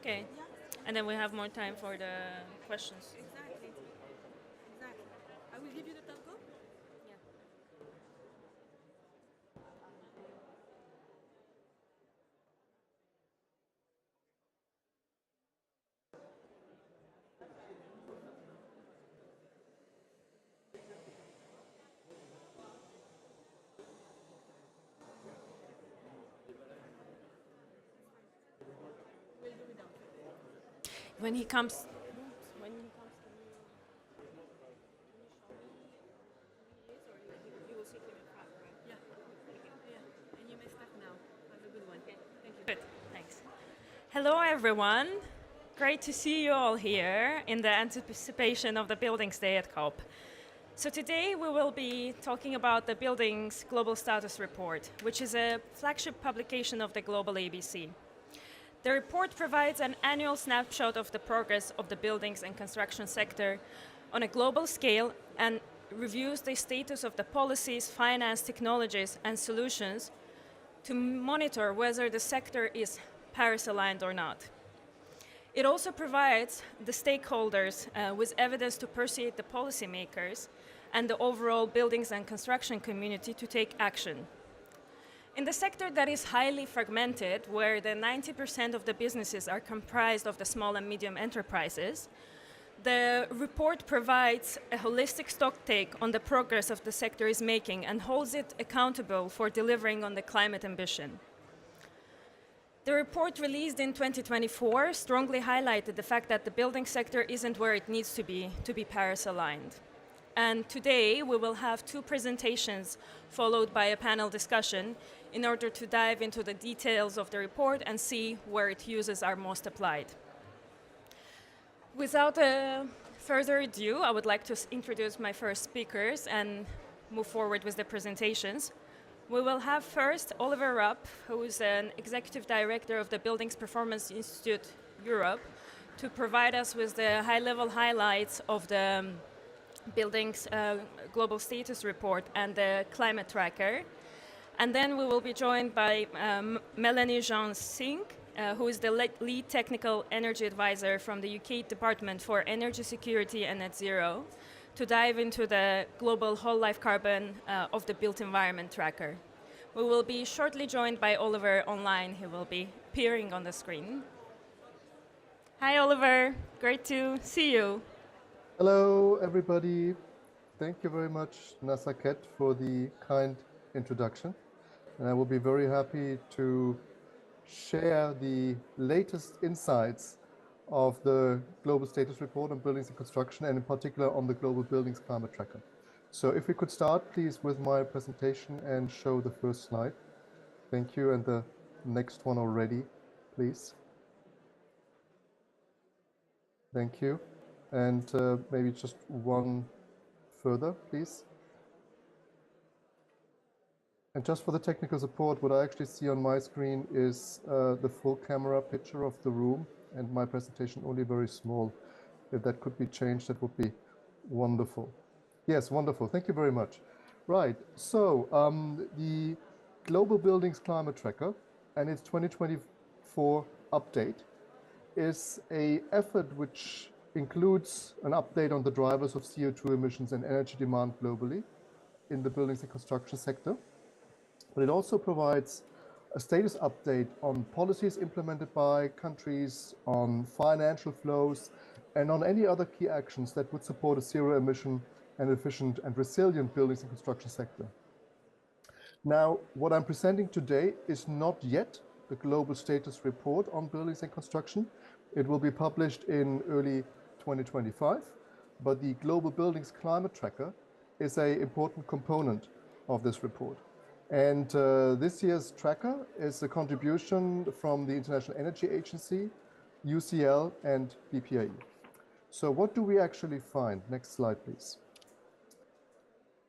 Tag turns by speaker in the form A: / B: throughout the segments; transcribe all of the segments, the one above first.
A: Okay.
B: Yeah,
A: And then we have more time for the questions.
B: exactly. Exactly. I will give you the telco. We'll do without.
A: When he comes, when he comes to me, you will see him in front, right?
B: Yeah. Yeah. And you may start now. Have a good one.
A: Okay.
B: Thank you.
A: Good. Thanks. Hello, everyone. Great to see you all here in the anticipation of the Buildings Day at COP. So today we will be talking about the Buildings Global Status Report, which is a flagship publication of the Global ABC. The report provides an annual snapshot of the progress of the buildings and construction sector on a global scale and reviews the status of the policies, finance, technologies, and solutions to monitor whether the sector is Paris aligned or not. It also provides the stakeholders with evidence to persuade the policymakers and the overall buildings and construction community to take action. In the sector that is highly fragmented, where the 90% of the businesses are comprised of the small and medium enterprises, the report provides a holistic stocktake on the progress of the sector is making and holds it accountable for delivering on the climate ambition. The report released in 2024 strongly highlighted the fact that the building sector isn't where it needs to be Paris aligned. And today we will have two presentations followed by a panel discussion in order to dive into the details of the report and see where its uses are most applied. Without further ado, I would like to introduce my first speakers and move forward with the presentations. We will have first Oliver Rupp, who is an executive director of the Buildings Performance Institute Europe, to provide us with the high-level highlights of the Buildings Global Status Report and the Climate Tracker. And then we will be joined by Melanie Jean Singh, who is the lead technical energy advisor from the UK Department for Energy Security and Net Zero, to dive into the global whole life carbon of the built environment tracker. We will be shortly joined by Oliver online. He will be appearing on the screen. Hi, Oliver. Great to see you.
C: Hello, everybody. Thank you very much, Nasaket, for the kind introduction. And I will be very happy to share the latest insights of the Global Status Report on Buildings and Construction, and in particular on the Global Buildings Climate Tracker. So if we could start, please, with my presentation and show the first slide. Thank you, and the next one already, please. Thank you. And maybe just one further, please. And just for the technical support, what I actually see on my screen is the full camera picture of the room, and my presentation only very small. If that could be changed, that would be wonderful. Yes, wonderful. Thank you very much. Right. So the Global Buildings Climate Tracker and its 2024 update is an effort which includes an update on the drivers of CO2 emissions and energy demand globally in the buildings and construction sector. But it also provides a status update on policies implemented by countries, on financial flows, and on any other key actions that would support a zero emission and efficient and resilient buildings and construction sector. Now, what I'm presenting today is not yet the Global Status Report on Buildings and Construction. It will be published in early 2025, but the Global Buildings Climate Tracker is an important component of this report. And this year's tracker is a contribution from the International Energy Agency, UCL, and BPAE. So what do we actually find? Next slide, please.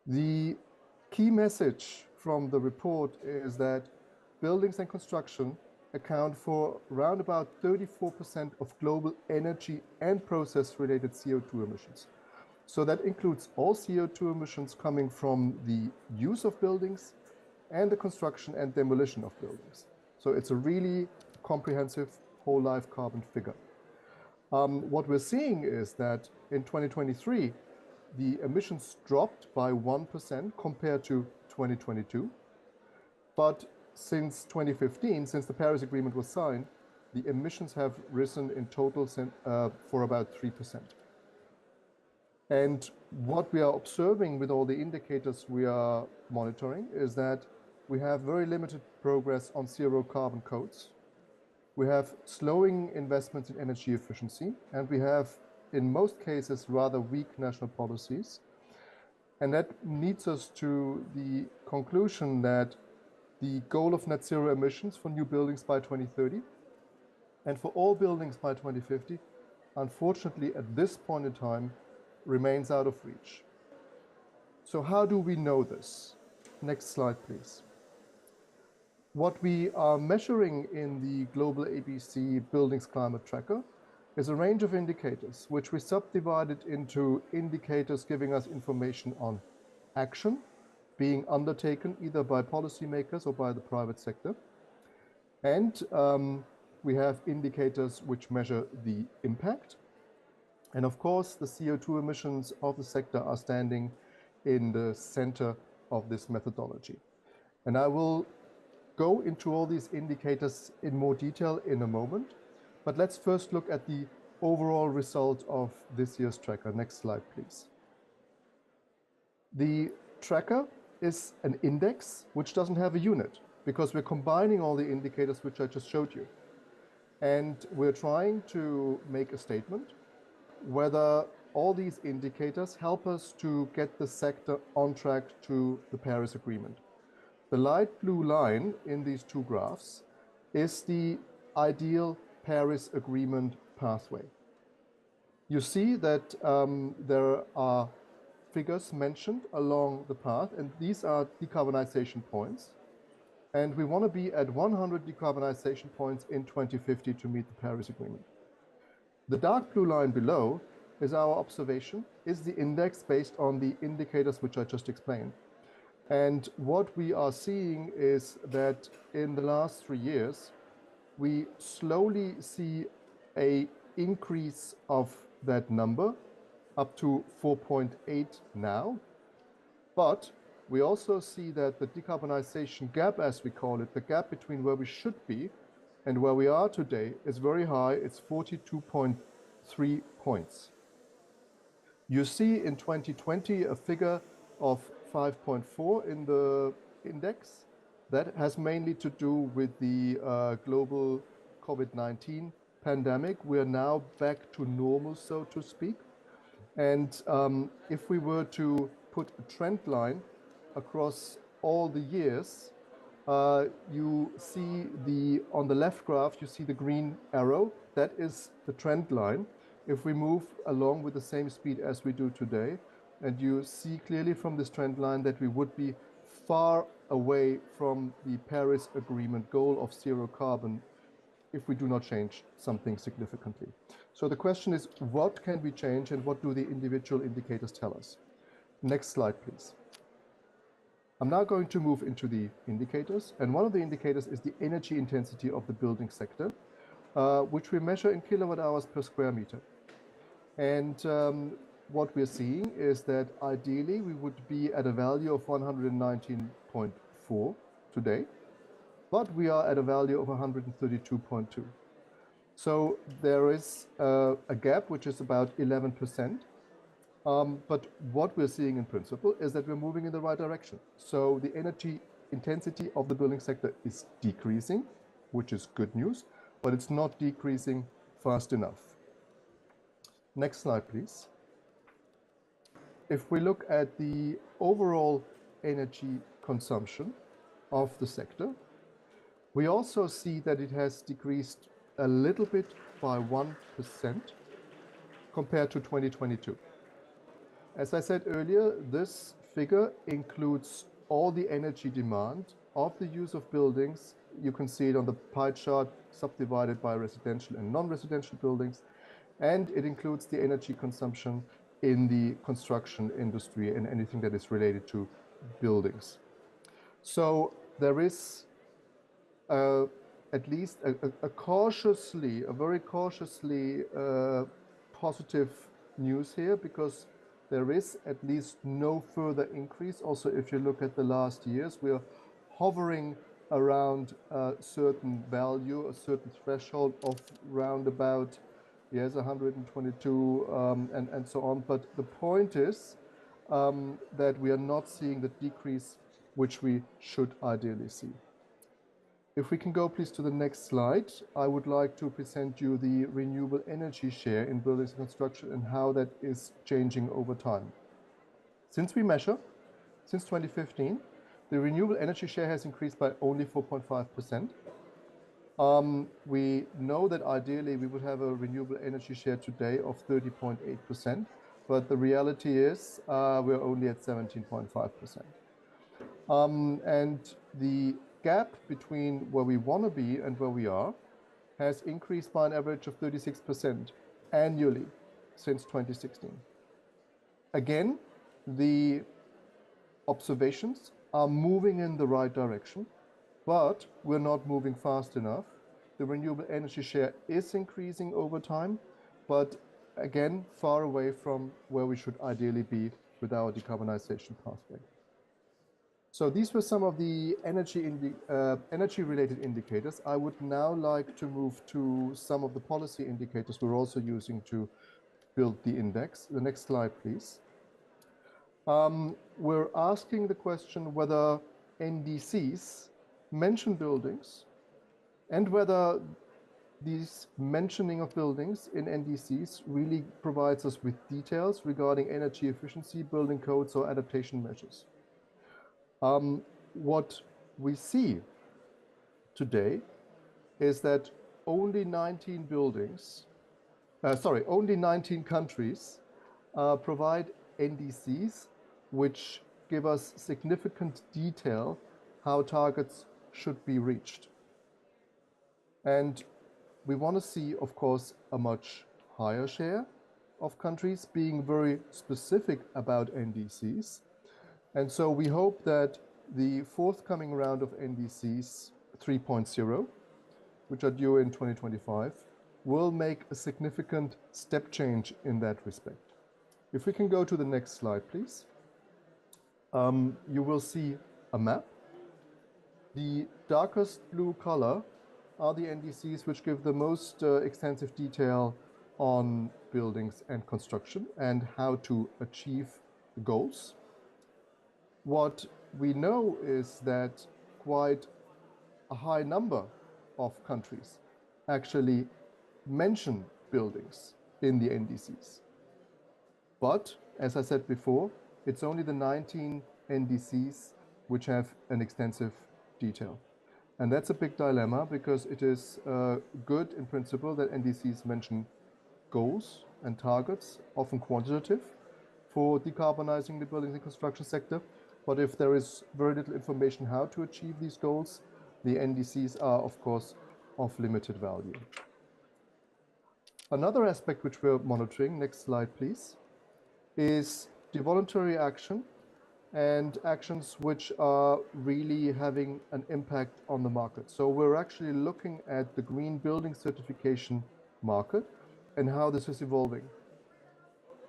C: The key message from the report is that buildings and construction account for around about 34% of global energy and process-related CO2 emissions. So that includes all CO2 emissions coming from the use of buildings and the construction and demolition of buildings. So it's a really comprehensive whole life carbon figure. What we're seeing is that in 2023, the emissions dropped by 1% compared to 2022. But since 2015, since the Paris Agreement was signed, the emissions have risen in total for about 3%. And what we are observing with all the indicators we are monitoring is that we have very limited progress on zero carbon codes. We have slowing investments in energy efficiency, and we have, in most cases, rather weak national policies. And that leads us to the conclusion that the goal of net zero emissions for new buildings by 2030 and for all buildings by 2050, unfortunately, at this point in time, remains out of reach. So how do we know this? Next slide, please. What we are measuring in the global ABC Buildings Climate Tracker is a range of indicators, which we subdivided into indicators giving us information on action being undertaken either by policymakers or by the private sector. And we have indicators which measure the impact. And of course, the CO2 emissions of the sector are standing in the center of this methodology. And I will go into all these indicators in more detail in a moment, but let's first look at the overall result of this year's tracker. Next slide, please. The tracker is an index which doesn't have a unit because we're combining all the indicators which I just showed you. And we're trying to make a statement whether all these indicators help us to get the sector on track to the Paris Agreement. The light blue line in these two graphs is the ideal Paris Agreement pathway. You see that there are figures mentioned along the path, and these are decarbonization points. And we want to be at 100 decarbonization points in 2050 to meet the Paris Agreement. The dark blue line below is our observation, is the index based on the indicators which I just explained. And what we are seeing is that in the last 3 years, we slowly see an increase of that number up to 4.8 now. But we also see that the decarbonization gap, as we call it, the gap between where we should be and where we are today is very high. It's 42.3 points. You see in 2020 a figure of 5.4 in the index. That has mainly to do with the global COVID-19 pandemic. We are now back to normal, so to speak. And if we were to put a trend line across all the years, you see on the left graph, you see the green arrow. That is the trend line. If we move along with the same speed as we do today, and you see clearly from this trend line that we would be far away from the Paris Agreement goal of zero carbon if we do not change something significantly. So the question is, what can we change and what do the individual indicators tell us? Next slide, please. I'm now going to move into the indicators, and one of the indicators is the energy intensity of the building sector, which we measure in kilowatt hours per square meter. And what we're seeing is that ideally we would be at a value of 119.4 today, but we are at a value of 132.2. So there is a gap which is about 11%. But what we're seeing in principle is that we're moving in the right direction. So the energy intensity of the building sector is decreasing, which is good news, but it's not decreasing fast enough. Next slide, please. If we look at the overall energy consumption of the sector, we also see that it has decreased a little bit by 1% compared to 2022. As I said earlier, this figure includes all the energy demand of the use of buildings. You can see it on the pie chart subdivided by residential and non-residential buildings. And it includes the energy consumption in the construction industry and anything that is related to buildings. So there is a at least a very cautiously positive news here, because there is at least no further increase. Also, if you look at the last years, we are hovering around a certain value, a certain threshold of round about, yes, 122 and so on. But the point is that we are not seeing the decrease which we should ideally see. If we can go please to the next slide, I would like to present you the renewable energy share in buildings and construction and how that is changing over time. Since we measure, since 2015, the renewable energy share has increased by only 4.5%. We know that ideally we would have a renewable energy share today of 30.8%, but the reality is we're only at 17.5%. And the gap between where we want to be and where we are has increased by an average of 36% annually since 2016. Again, the observations are moving in the right direction, but we're not moving fast enough. The renewable energy share is increasing over time, but again, far away from where we should ideally be with our decarbonization pathway. So these were some of the energy-related indicators. I would now like to move to some of the policy indicators we're also using to build the index. The next slide, please. We're asking the question whether NDCs mention buildings and whether these mentioning of buildings in NDCs really provides us with details regarding energy efficiency, building codes, or adaptation measures. What we see today is that only 19 countries provide NDCs which give us significant detail how targets should be reached. And we want to see, of course, a much higher share of countries being very specific about NDCs. And so we hope that the forthcoming round of NDCs 3.0, which are due in 2025, will make a significant step change in that respect. If we can go to the next slide, please. You will see a map. The darkest blue color are the NDCs which give the most extensive detail on buildings and construction and how to achieve the goals. What we know is that quite a high number of countries actually mention buildings in the NDCs. But, as I said before, it's only the 19 NDCs which have an extensive detail. And that's a big dilemma, because it is good in principle that NDCs mention goals and targets, often quantitative, for decarbonizing the buildings and construction sector. But if there is very little information how to achieve these goals, the NDCs are, of course, of limited value. Another aspect which we're monitoring, next slide please, is the voluntary action and actions which are really having an impact on the market. So we're actually looking at the green building certification market and how this is evolving.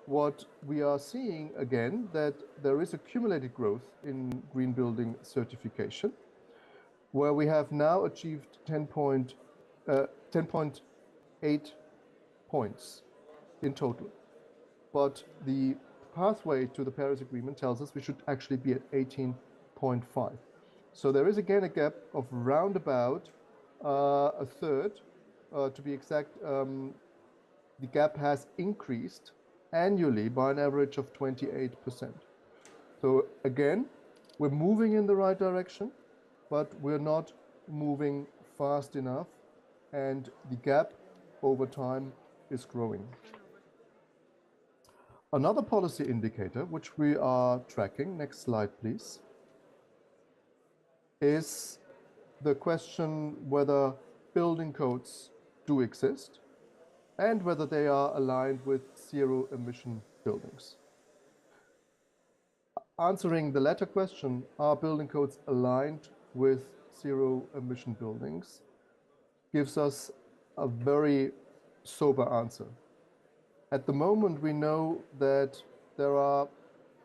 C: What we are seeing again, that there is accumulated growth in green building certification, where we have now achieved 10.8 points in total. But the pathway to the Paris Agreement tells us we should actually be at 18.5. So there is again a gap of round about a third. To be exact, the gap has increased annually by an average of 28%. So again, we're moving in the right direction, but we're not moving fast enough, and the gap over time is growing. Another policy indicator which we are tracking, next slide please, is the question whether building codes do exist and whether they are aligned with zero emission buildings. Answering the latter question, are building codes aligned with zero emission buildings? gives us a very sober answer. At the moment, we know that there are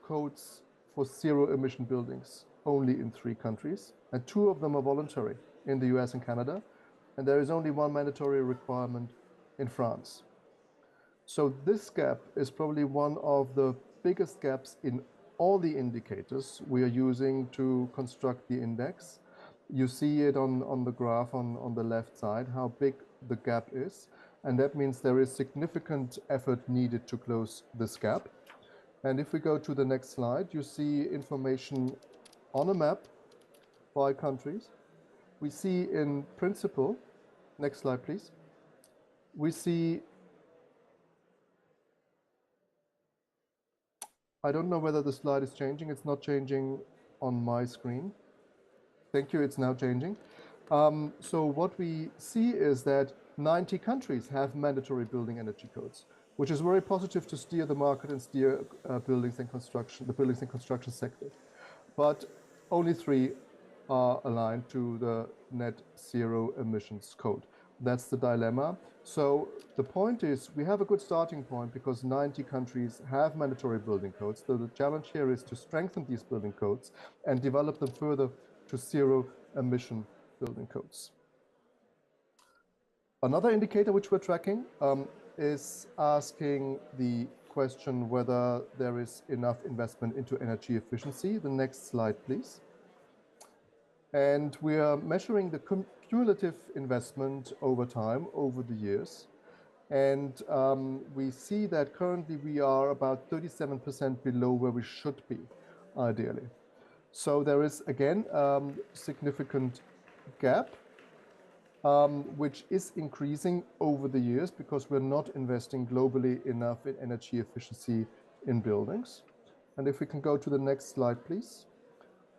C: codes for zero emission buildings only in 3 countries, and 2 of them are voluntary in the US and Canada, and there is only 1 mandatory requirement in France. So this gap is probably one of the biggest gaps in all the indicators we are using to construct the index. You see it on the graph on the left side, how big the gap is. And that means there is significant effort needed to close this gap. And if we go to the next slide, you see information on a map by countries. We see in principle, next slide please, we see, I don't know whether the slide is changing. It's not changing on my screen. Thank you, it's now changing. So what we see is that 90 countries have mandatory building energy codes, which is very positive to steer the market and steer the buildings and construction sector. But only 3 are aligned to the net zero emissions code. That's the dilemma. So the point is, we have a good starting point because 90 countries have mandatory building codes. So the challenge here is to strengthen these building codes and develop them further to zero emission building codes. Another indicator which we're tracking is asking the question whether there is enough investment into energy efficiency. The next slide, please. And we are measuring the cumulative investment over time, over the years. And we see that currently we are about 37% below where we should be, ideally. So there is, again, significant gap, which is increasing over the years because we're not investing globally enough in energy efficiency in buildings. And if we can go to the next slide, please.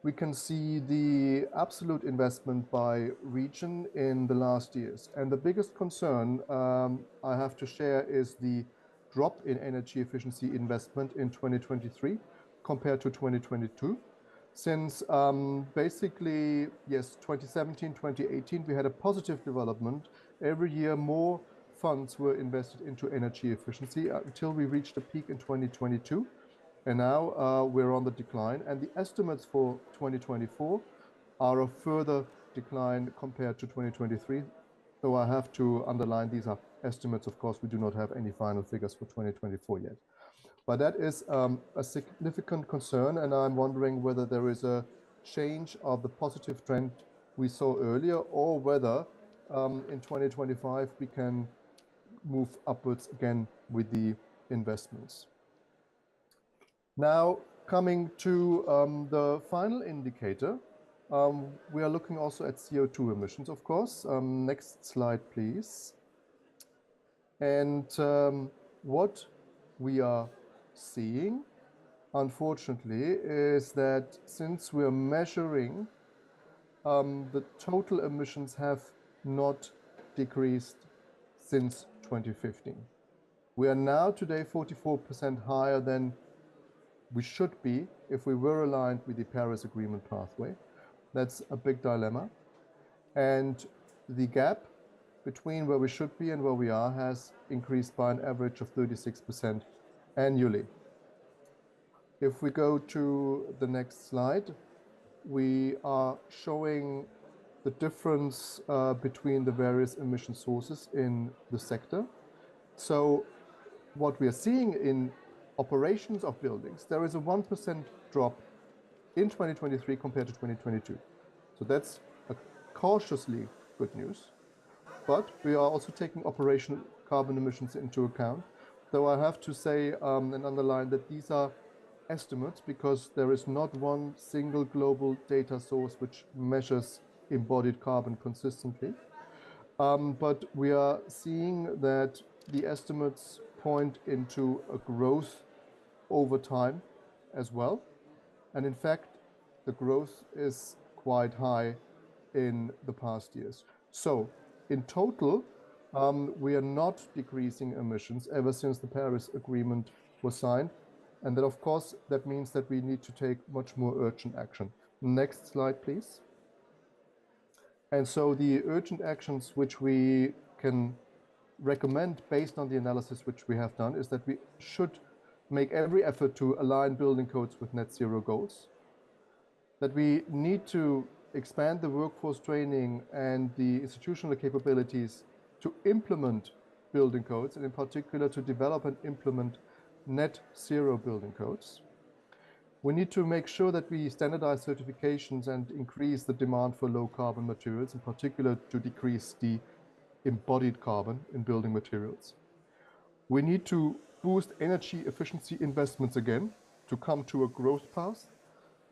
C: We can see the absolute investment by region in the last years. And the biggest concern I have to share is the drop in energy efficiency investment in 2023 compared to 2022. Since basically, yes, 2017, 2018, we had a positive development. Every year, more funds were invested into energy efficiency until we reached a peak in 2022. And now we're on the decline. And the estimates for 2024 are a further decline compared to 2023. So I have to underline these are estimates. Of course, we do not have any final figures for 2024 yet. But that is a significant concern, and I'm wondering whether there is a change of the positive trend we saw earlier, or whether in 2025 we can move upwards again with the investments. Now, coming to the final indicator, we are looking also at CO2 emissions, of course. Next slide, please. And what we are seeing, unfortunately, is that since we're measuring, the total emissions have not decreased since 2015. We are now today 44% higher than we should be if we were aligned with the Paris Agreement pathway. That's a big dilemma. And the gap between where we should be and where we are has increased by an average of 36% annually. If we go to the next slide, we are showing the difference between the various emission sources in the sector. So what we are seeing in operations of buildings, there is a 1% drop in 2023 compared to 2022. So that's a cautiously good news. But we are also taking operational carbon emissions into account. Though I have to say and underline that these are estimates because there is not one single global data source which measures embodied carbon consistently. But we are seeing that the estimates point into a growth over time as well. And in fact, the growth is quite high in the past years. So in total, we are not decreasing emissions ever since the Paris Agreement was signed. And then, of course, that means that we need to take much more urgent action. Next slide, please. And so the urgent actions which we can recommend based on the analysis which we have done is that we should make every effort to align building codes with net zero goals, that we need to expand the workforce training and the institutional capabilities to implement building codes, and in particular to develop and implement net zero building codes. We need to make sure that we standardize certifications and increase the demand for low carbon materials, in particular to decrease the embodied carbon in building materials. We need to boost energy efficiency investments again to come to a growth path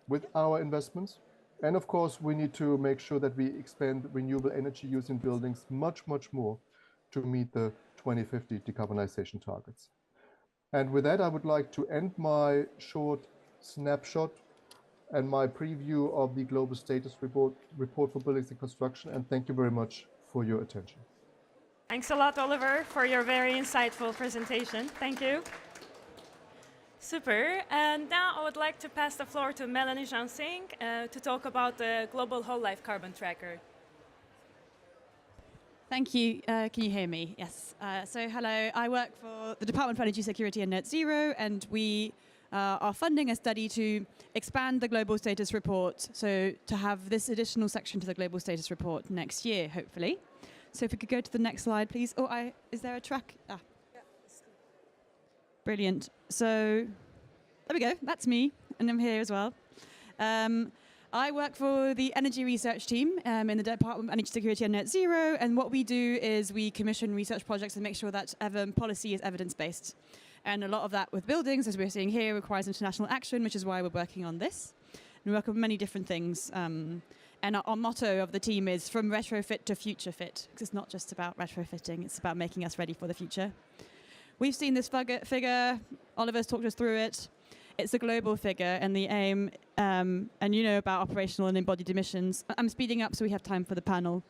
C: with our investments. And of course, we need to make sure that we expand renewable energy use in buildings much, much more to meet the 2050 decarbonization targets. And with that, I would like to end my short snapshot and my preview of the Global Status Report for Buildings and Construction. And thank you very much for your attention.
A: Thanks a lot, Oliver, for your very insightful presentation. Thank you. Super. And now I would like to pass the floor to Melanie Jansing to talk about the Global Whole Life Carbon Tracker.
B: Thank you. Can you hear me? Yes. So hello, I work for the Department for Energy Security and Net Zero, and we are funding a study to expand the Global Status Report, so to have this additional section to the Global Status Report next year, hopefully. So if we could go to the next slide, please. Oh, is there a track? Ah. Yeah. Brilliant. So there we go. That's me, and I'm here as well. I work for the energy research team in the Department of Energy Security and Net Zero, and what we do is we commission research projects and make sure that policy is evidence-based. And a lot of that with buildings, as we're seeing here, requires international action, which is why we're working on this. And we work on many different things. And our motto of the team is from retrofit to future fit, because it's not just about retrofitting, it's about making us ready for the future. We've seen this figure, Oliver's talked us through it. It's a global figure, and the aim, and you know about operational and embodied emissions. I'm speeding up so we have time for the panel.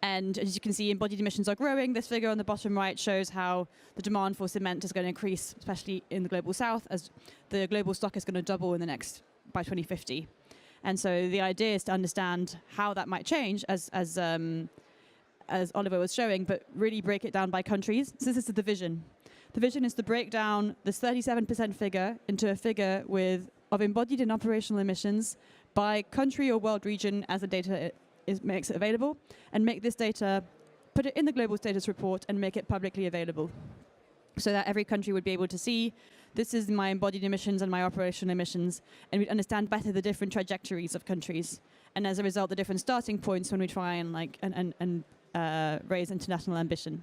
B: And as you can see, embodied emissions are growing. This figure on the bottom right shows how the demand for cement is going to increase, especially in the global south, as the global stock is going to double by 2050. And so the idea is to understand how that might change, as Oliver was showing, but really break it down by countries. So this is the division. The vision is to break down this 37% figure into a figure of embodied and operational emissions by country or world region as the data makes it available, and make this data, put it in the Global Status Report and make it publicly available, so that every country would be able to see, this is my embodied emissions and my operational emissions, and we'd understand better the different trajectories of countries, and as a result, the different starting points when we try and raise international ambition.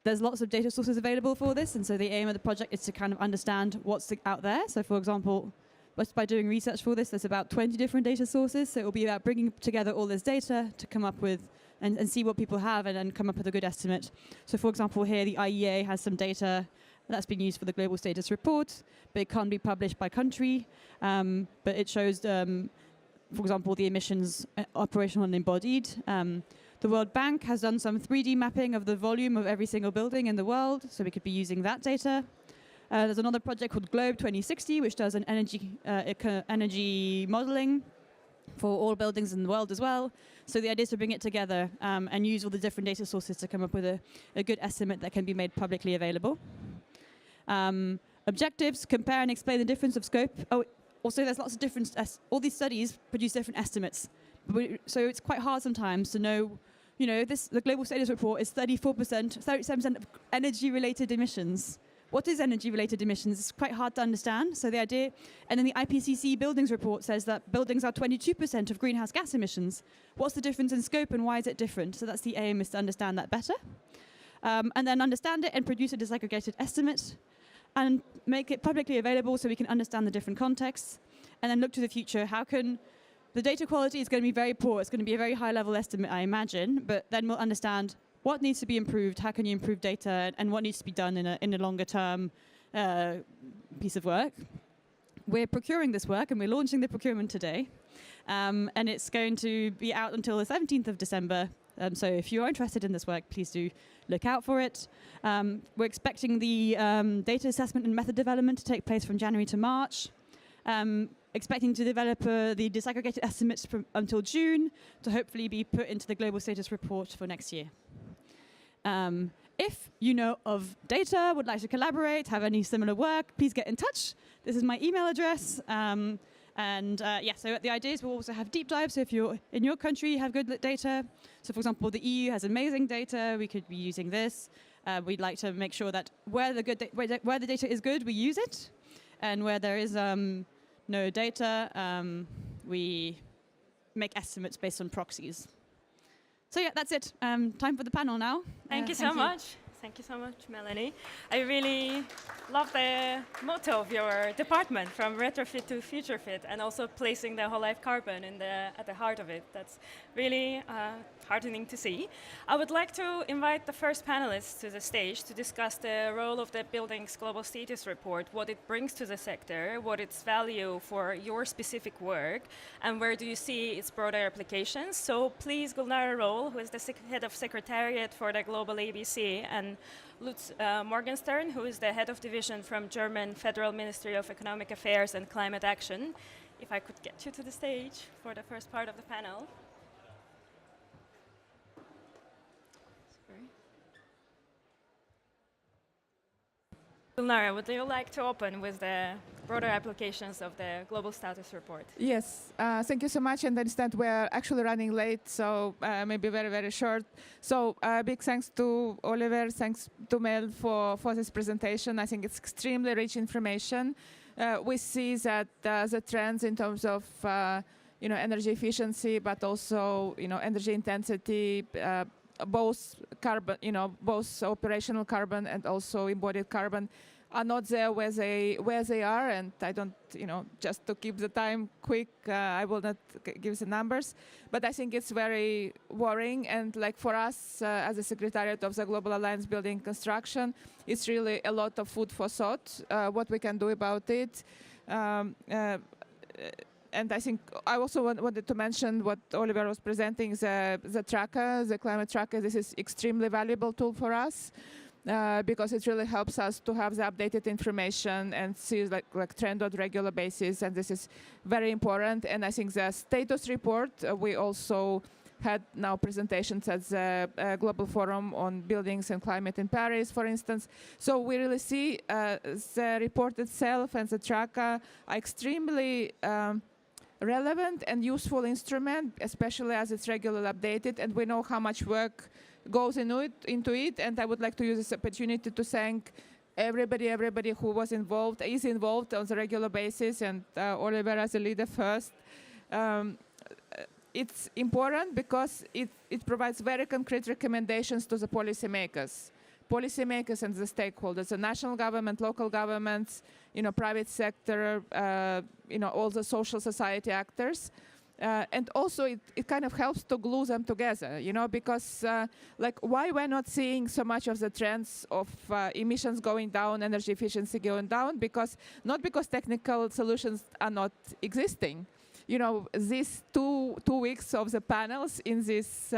B: There's lots of data sources available for this, and so the aim of the project is to kind of understand what's out there. So for example, just by doing research for this, there's about 20 different data sources, so it will be about bringing together all this data to come up with and see what people have and come up with a good estimate. So for example, here the IEA has some data that's been used for the Global Status Report, but it can't be published by country, but it shows, for example, the emissions, operational and embodied. The World Bank has done some 3D mapping of the volume of every single building in the world, so we could be using that data. There's another project called Globe 2060, which does an energy modeling for all buildings in the world as well. So the idea is to bring it together and use all the different data sources to come up with a good estimate that can be made publicly available. Objectives, compare and explain the difference of scope. Oh, also there's lots of different, all these studies produce different estimates. So it's quite hard sometimes to know, the Global Status Report is 37% of energy-related emissions. What is energy-related emissions? It's quite hard to understand. So the idea, and then the IPCC Buildings Report says that buildings are 22% of greenhouse gas emissions. What's the difference in scope and why is it different? So that's the aim, is to understand that better. And then understand it and produce a disaggregated estimate and make it publicly available so we can understand the different contexts. And then look to the future. How can the data quality is going to be very poor. It's going to be a very high-level estimate, I imagine, but then we'll understand what needs to be improved, how can you improve data, and what needs to be done in a longer-term piece of work. We're procuring this work, and we're launching the procurement today, and it's going to be out until the 17th of December. So if you are interested in this work, please do look out for it. We're expecting the data assessment and method development to take place from January to March. expecting to develop the disaggregated estimates until June to hopefully be put into the global status report for next year. If you know of data, would like to collaborate, have any similar work, please get in touch. This is my email address. So the idea is we'll also have deep dives. So if you're in your country, you have good data. So for example, the EU has amazing data. We could be using this. We'd like to make sure that where the data is good, we use it. And where there is no data, we make estimates based on proxies. So yeah, that's it. Time for the panel now.
A: Thank you so much. Thank you so much, Melanie. I really love the motto of your department, from retrofit to future fit, and also placing the whole life carbon at the heart of it. That's really heartening to see. I would like to invite the first panelists to the stage to discuss the role of the Buildings Global Status Report, what it brings to the sector, what its value for your specific work, and where do you see its broader applications. So please, Gulnara Roll, who is the head of Secretariat for the Global ABC, and Lutz Morgenstern, who is the head of division from German Federal Ministry of Economic Affairs and Climate Action. If I could get you to the stage for the first part of the panel. Gulnara, would you like to open with the broader applications of the Global Status Report?
D: Yes, thank you so much. And I understand we're actually running late, so maybe very, very short. So big thanks to Oliver, thanks to Mel for this presentation. I think it's extremely rich information. We see that the trends in terms of energy efficiency, but also energy intensity, both carbon, both operational carbon and also embodied carbon are not there where they are. And I don't, just to keep the time quick, I will not give the numbers. But I think it's very worrying. And like for us, as a Secretariat of the Global Alliance Building Construction, it's really a lot of food for thought, what we can do about it. And I think I also wanted to mention what Oliver was presenting, the tracker, the climate tracker. This is extremely valuable tool for us because it really helps us to have the updated information and see like trend on regular basis. And this is very important. And I think the status report, we also had now presentations at the Global Forum on Buildings and Climate in Paris, for instance. So we really see the report itself and the tracker are extremely relevant and useful instrument, especially as it's regularly updated, and we know how much work goes into it. And I would like to use this opportunity to thank everybody who was involved, is involved on a regular basis, and Oliver as a leader first. It's important because it provides very concrete recommendations to the policymakers and the stakeholders, the national government, local governments, private sector, all the social society actors. And also it kind of helps to glue them together, because why we're not seeing so much of the trends of emissions going down, energy efficiency going down, not because technical solutions are not existing. These two weeks of the panels in this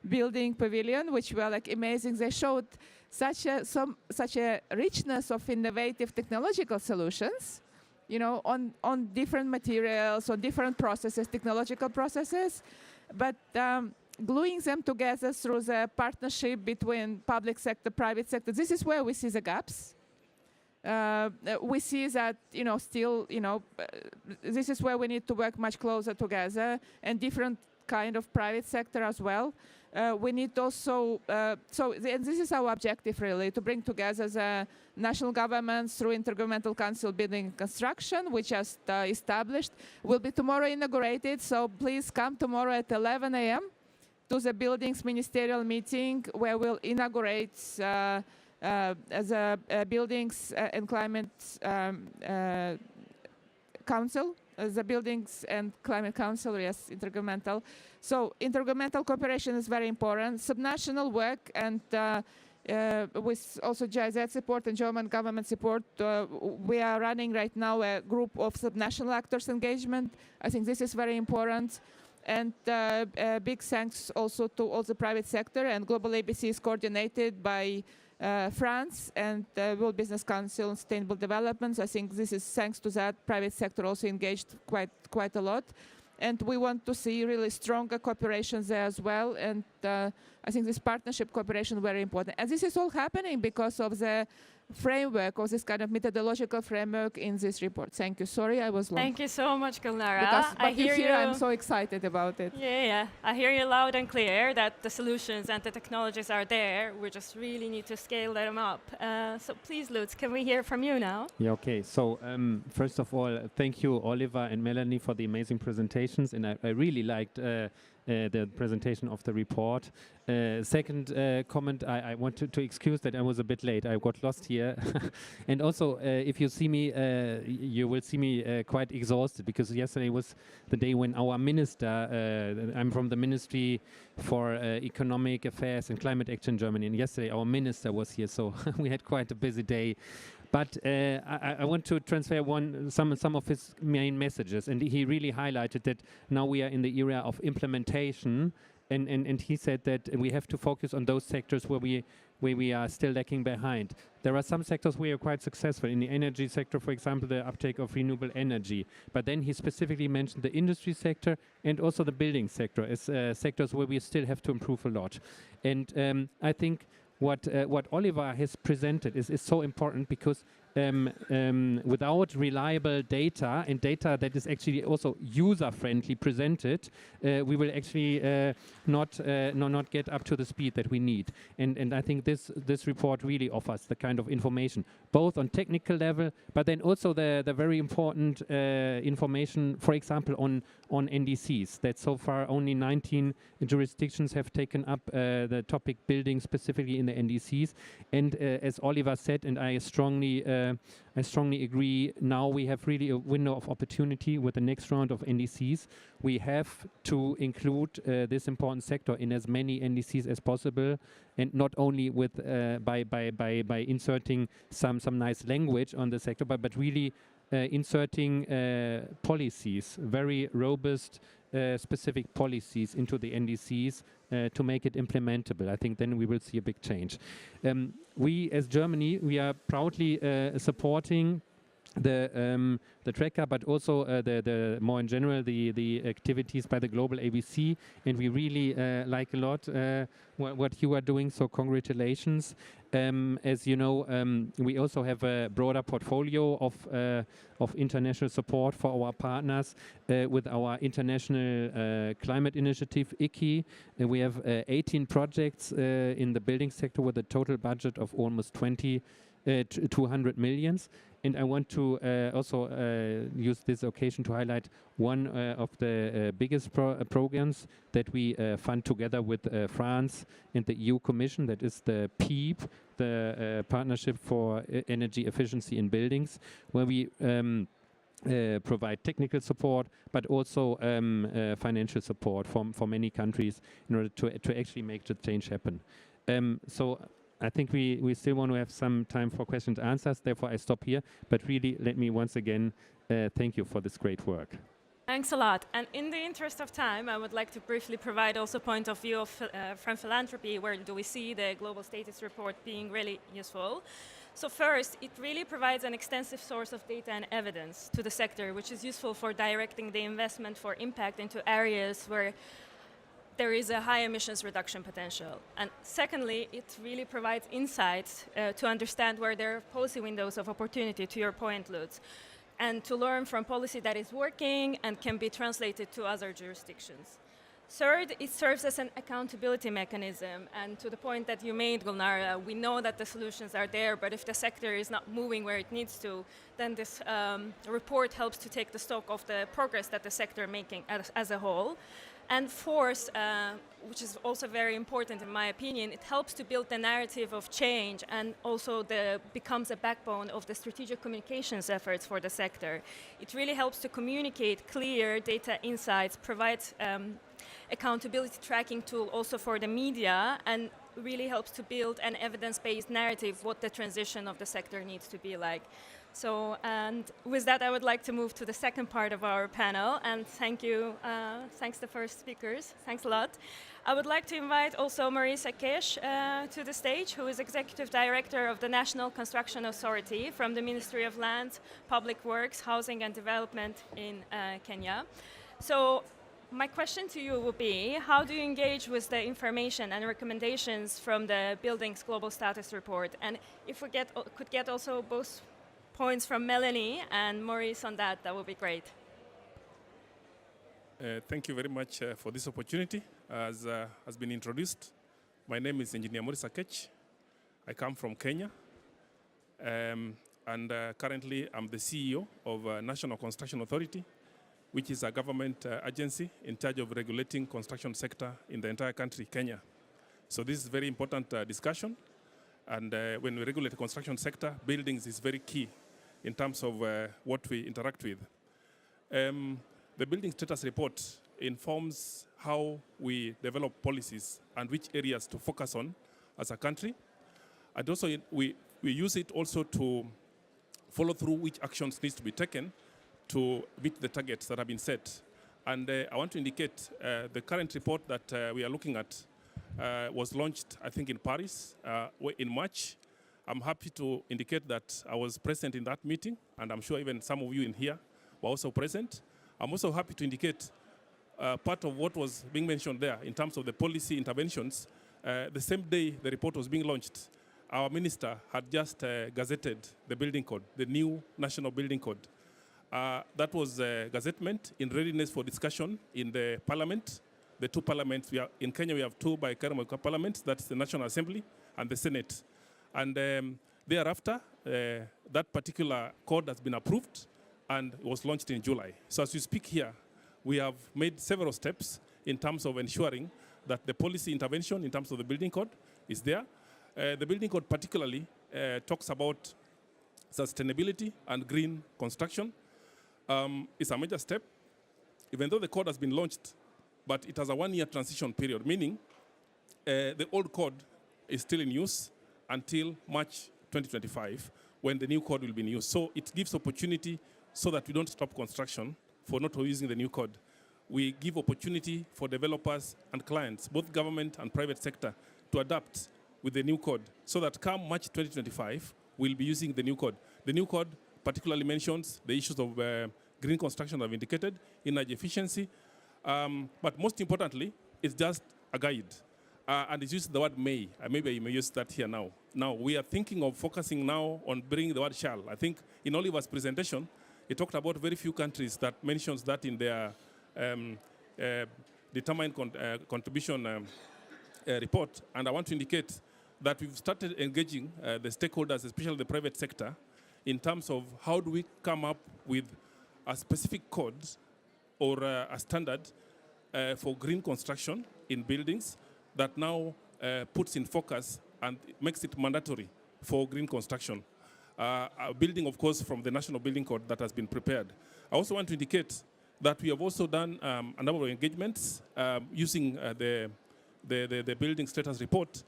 D: building pavilion, which were like amazing, they showed such a richness of innovative technological solutions, on different materials, on different processes, technological processes, but gluing them together through the partnership between public sector, private sector. This is where we see the gaps. We see that, this is where we need to work much closer together, and different kind of private sector as well. We need also, this is our objective really, to bring together the national governments through Intergovernmental Council Building and Construction, which just established, will be tomorrow inaugurated. So please come tomorrow at 11 a.m. to the Buildings Ministerial meeting, where we'll inaugurate the Buildings and Climate Council, the Buildings and Climate Council, yes, intergovernmental. So intergovernmental cooperation is very important. Subnational work, and with also GIZ support and German government support, we are running right now a group of subnational actors engagement. I think this is very important. And big thanks also to all the private sector, and Global ABC is coordinated by France and World Business Council on Sustainable Development. So I think this is thanks to that private sector also engaged quite a lot. And we want to see really stronger cooperation there as well. And I think this partnership cooperation is very important. And this is all happening because of the framework, of this kind of methodological framework in this report. Thank you. Sorry, I was long.
A: Thank you so much, Gulnara.
D: Because
A: I
D: what you
A: hear
D: hear,
A: you.
D: I'm so excited about it.
A: Yeah. I hear you loud and clear that the solutions and the technologies are there. We just really need to scale them up. So please, Lutz, can we hear from you now?
E: Yeah, okay. So first of all, thank you, Oliver and Melanie, for the amazing presentations. And I really liked the presentation of the report. Second comment, I wanted to excuse that I was a bit late. I got lost here. And also, if you see me, you will see me quite exhausted, because yesterday was the day when our minister, I'm from the Ministry for Economic Affairs and Climate Action Germany, and yesterday our minister was here, so we had quite a busy day. But I want to transfer some of his main messages, and he really highlighted that now we are in the era of implementation, and he said that we have to focus on those sectors where we are still lacking behind. There are some sectors where we are quite successful. In the energy sector, for example, the uptake of renewable energy. But then he specifically mentioned the industry sector and also the building sector as sectors where we still have to improve a lot. And I think what Oliver has presented is so important, because without reliable data, and data that is actually also user-friendly presented, we will actually not get up to the speed that we need. And I think this report really offers the kind of information, both on technical level, but then also the very important information, for example, on NDCs, that so far only 19 jurisdictions have taken up the topic building specifically in the NDCs. And as Oliver said, and I strongly agree, now we have really a window of opportunity with the next round of NDCs. We have to include this important sector in as many NDCs as possible, and not only with by inserting some nice language on the sector, but really inserting policies, very robust specific policies into the NDCs to make it implementable. I think then we will see a big change. We, as Germany, we are proudly supporting the tracker, but also the more in general the activities by the global ABC, and we really like a lot what you are doing. So congratulations. As you know, we also have a broader portfolio of international support for our partners with our international climate initiative, ICI. We have 18 projects in the building sector with a total budget of almost 200 millions. And I want to also use this occasion to highlight one of the biggest programs that we fund together with France and the EU Commission. That is the PEEP, the Partnership for Energy Efficiency in Buildings, where we provide technical support, but also financial support for many countries in order to actually make the change happen. So I think we still want to have some time for questions and answers, therefore I stop here. But really, let me once again thank you for this great work.
A: Thanks a lot. And in the interest of time, I would like to briefly provide also a point of view of, from philanthropy, where do we see the Global Status Report being really useful. So first, it really provides an extensive source of data and evidence to the sector, which is useful for directing the investment for impact into areas where there is a high emissions reduction potential. And secondly, it really provides insights to understand where there are policy windows of opportunity, to your point, Lutz, and to learn from policy that is working and can be translated to other jurisdictions. Third, it serves as an accountability mechanism, and to the point that you made, Gulnara, we know that the solutions are there, but if the sector is not moving where it needs to, then this report helps to take the stock of the progress that the sector is making as a whole. And fourth, which is also very important in my opinion, it helps to build the narrative of change, and also becomes a backbone of the strategic communications efforts for the sector. It really helps to communicate clear data insights, provides accountability tracking tool also for the media, and really helps to build an evidence-based narrative what the transition of the sector needs to be like. So, and with that, I would like to move to the second part of our panel, and thank you, thanks the first speakers, thanks a lot. I would like to invite also Marisa Kesh to the stage, who is Executive Director of the National Construction Authority from the Ministry of Land, Public Works, Housing and Development in Kenya. So my question to you would be, how do you engage with the information and recommendations from the Buildings Global Status Report? And if we could get also both points from Melanie and Maurice on that, that would be great.
F: Thank you very much for this opportunity. As has been introduced, my name is Engineer Maurice Akech. I come from Kenya, and currently I'm the CEO of National Construction Authority, which is a government agency in charge of regulating construction sector in the entire country, Kenya. So this is a very important discussion, and when we regulate the construction sector, buildings is very key in terms of what we interact with. The Building Status Report informs how we develop policies and which areas to focus on as a country. And also we use it also to follow through which actions needs to be taken to meet the targets that have been set. And I want to indicate the current report that we are looking at was launched, I think, in Paris in March. I'm happy to indicate that I was present in that meeting, and I'm sure even some of you in here were also present. I'm also happy to indicate part of what was being mentioned there in terms of the policy interventions. The same day the report was being launched, our minister had just gazetted the building code, the new national building code. That was gazettement in readiness for discussion in the parliament. The two parliaments, in Kenya we have two bicameral parliaments, that's the National Assembly and the Senate. And thereafter, that particular code has been approved and was launched in July. So as we speak here, we have made several steps in terms of ensuring that the policy intervention in terms of the building code is there. The building code particularly talks about sustainability and green construction. It's a major step, even though the code has been launched, but it has a one-year transition period, meaning the old code is still in use until March 2025, when the new code will be in use. So it gives opportunity so that we don't stop construction for not using the new code. We give opportunity for developers and clients, both government and private sector, to adapt with the new code so that come March 2025, we'll be using the new code. The new code particularly mentions the issues of green construction that I've indicated, energy efficiency, but most importantly, it's just a guide. And it uses the word may. Maybe I may use that here now. Now, we are thinking of focusing now on bringing the word shall. I think in Oliver's presentation, he talked about very few countries that mentions that in their determined contribution report. And I want to indicate that we've started engaging the stakeholders, especially the private sector, in terms of how do we come up with a specific code or a standard for green construction in buildings that now puts in focus and makes it mandatory for green construction. Building, of course, from the National Building Code that has been prepared. I also want to indicate that we have also done a number of engagements using the Building Status Report.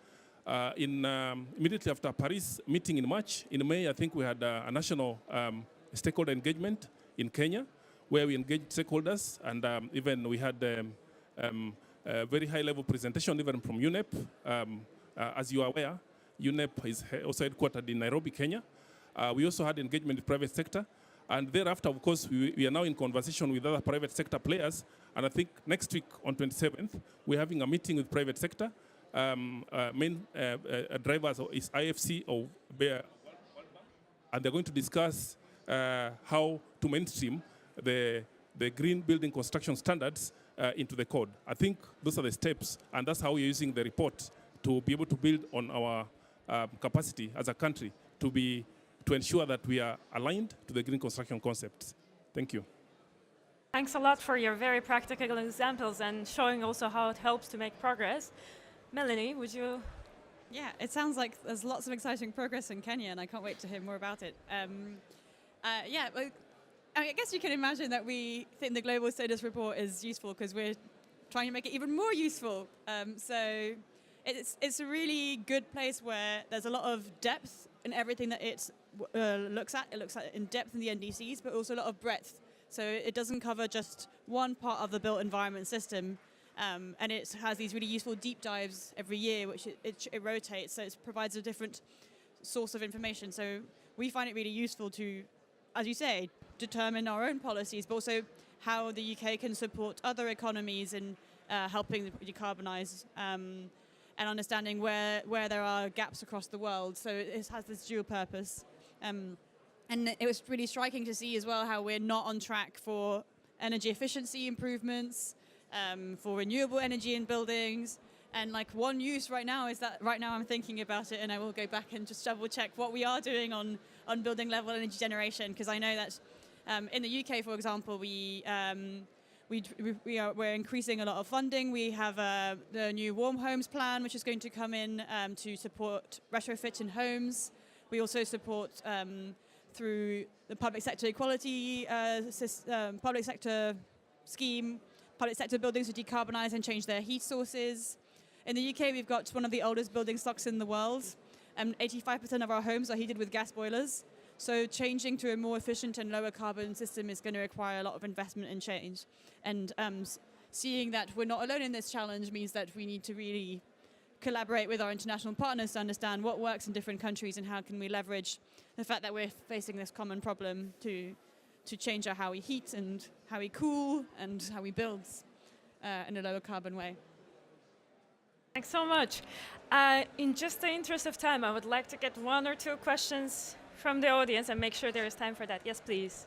F: Immediately after Paris meeting in March, in May, I think we had a national stakeholder engagement in Kenya, where we engaged stakeholders, and even we had a very high-level presentation, even from UNEP. As you are aware, UNEP is also headquartered in Nairobi, Kenya. We also had engagement with private sector. And thereafter, of course, we are now in conversation with other private sector players. And I think next week on 27th, we're having a meeting with private sector. Main drivers is IFC or Bear. And they're going to discuss how to mainstream the green building construction standards into the code. I think those are the steps, and that's how we're using the report to be able to build on our capacity as a country to ensure that we are aligned to the green construction concepts. Thank you.
A: Thanks a lot for your very practical examples and showing also how it helps to make progress. Melanie, would you?
B: Yeah, it sounds like there's lots of exciting progress in Kenya, and I can't wait to hear more about it. I guess you can imagine that we think the Global Status Report is useful because we're trying to make it even more useful. So it's a really good place where there's a lot of depth in everything that it looks at. It looks at in depth in the NDCs, but also a lot of breadth. So it doesn't cover just one part of the built environment system. And it has these really useful deep dives every year, which it rotates. So it provides a different source of information. So we find it really useful to, as you say, determine our own policies, but also how the UK can support other economies in helping decarbonise and understanding where there are gaps across the world. So it has this dual purpose. And it was really striking to see as well how we're not on track for energy efficiency improvements, for renewable energy in buildings. And like one use right now is that right now I'm thinking about it, and I will go back and just double check what we are doing on building level energy generation, because I know that in the UK, for example, we're increasing a lot of funding. We have the new Warm Homes plan, which is going to come in to support retrofit in homes. We also support through the public sector equality public sector scheme, public sector buildings to decarbonise and change their heat sources. In the UK, we've got one of the oldest building stocks in the world. 85% of our homes are heated with gas boilers. So changing to a more efficient and lower carbon system is going to require a lot of investment and change. And seeing that we're not alone in this challenge means that we need to really collaborate with our international partners to understand what works in different countries and how can we leverage the fact that we're facing this common problem to change how we heat and how we cool and how we build in a lower carbon way.
A: Thanks so much. In just the interest of time, I would like to get one or two questions from the audience and make sure there is time for that. Yes, please.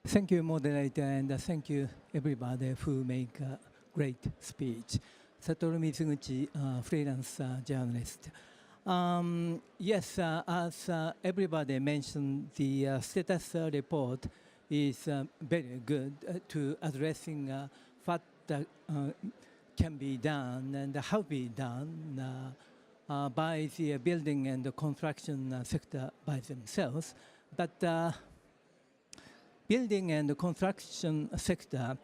G: Thank you, moderator, and thank you, everybody who make a great speech. Satoru Mizuguchi, freelance journalist. Yes, as everybody mentioned, the status report is very good to addressing what can be done and how be done by the building and the construction sector by themselves. But building and the construction sector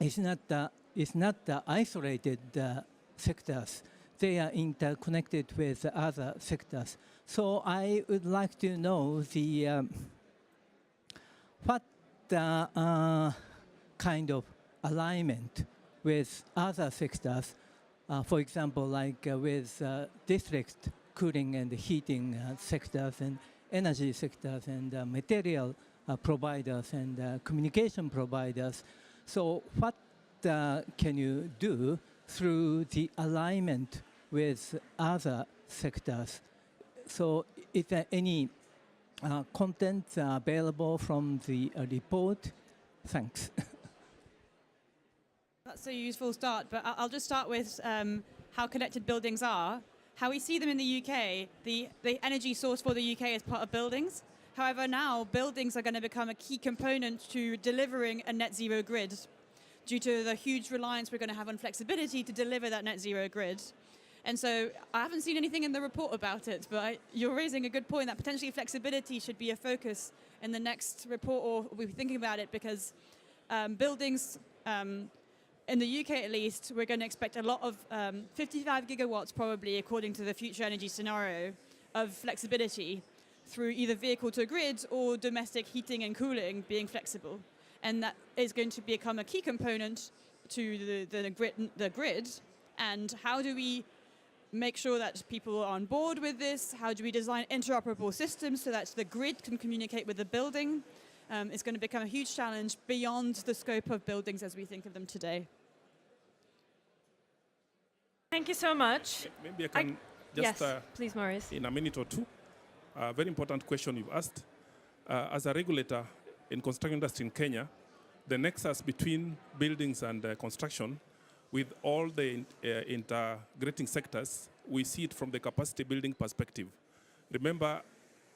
G: is not isolated sectors. They are interconnected with other sectors. So I would like to know what kind of alignment with other sectors, for example, like with district cooling and heating sectors and energy sectors and material providers and communication providers. So what can you do through the alignment with other sectors? So is there any content available from the report? Thanks.
B: That's a useful start, but I'll just start with how connected buildings are. How we see them in the UK, the energy source for the UK is part of buildings. However, now buildings are going to become a key component to delivering a net zero grid due to the huge reliance we're going to have on flexibility to deliver that net zero grid. And so I haven't seen anything in the report about it, but you're raising a good point that potentially flexibility should be a focus in the next report, or we'll be thinking about it, because buildings, in the UK at least, we're going to expect a lot of 55 gigawatts probably, according to the future energy scenario, of flexibility through either vehicle to grid or domestic heating and cooling being flexible. And that is going to become a key component to the grid. And how do we make sure that people are on board with this? How do we design interoperable systems so that the grid can communicate with the building? It's going to become a huge challenge beyond the scope of buildings as we think of them today.
A: Thank you so much.
F: Maybe I can just,
A: yes, please, Maurice.
F: in a minute or two, a very important question you've asked. As a regulator in construction industry in Kenya, the nexus between buildings and construction with all the integrating sectors, we see it from the capacity building perspective. Remember,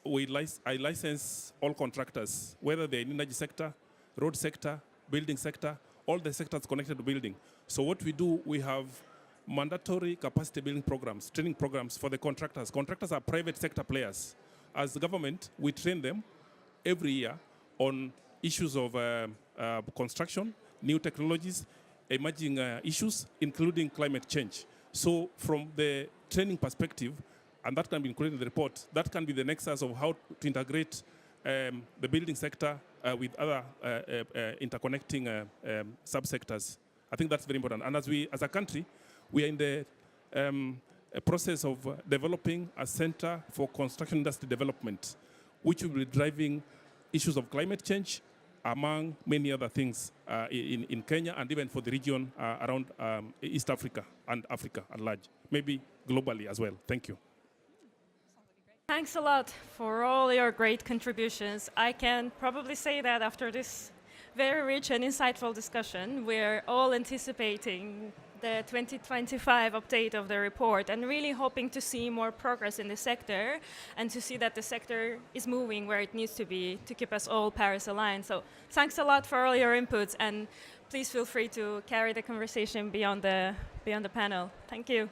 F: I license all contractors, whether they're in energy sector, road sector, building sector, all the sectors connected to building. So what we do, we have mandatory capacity building programs, training programs for the contractors. Contractors are private sector players. As the government, we train them every year on issues of construction, new technologies, emerging issues, including climate change. So from the training perspective, and that can be included in the report, that can be the nexus of how to integrate the building sector with other interconnecting subsectors. I think that's very important. And as a country, we are in the process of developing a center for construction industry development, which will be driving issues of climate change, among many other things in Kenya and even for the region around East Africa and Africa at large, maybe globally as well. Thank you.
A: Thanks a lot for all your great contributions. I can probably say that after this very rich and insightful discussion, we're all anticipating the 2025 update of the report and really hoping to see more progress in the sector and to see that the sector is moving where it needs to be to keep us all Paris aligned. So thanks a lot for all your inputs, and please feel free to carry the conversation beyond the panel. Thank you.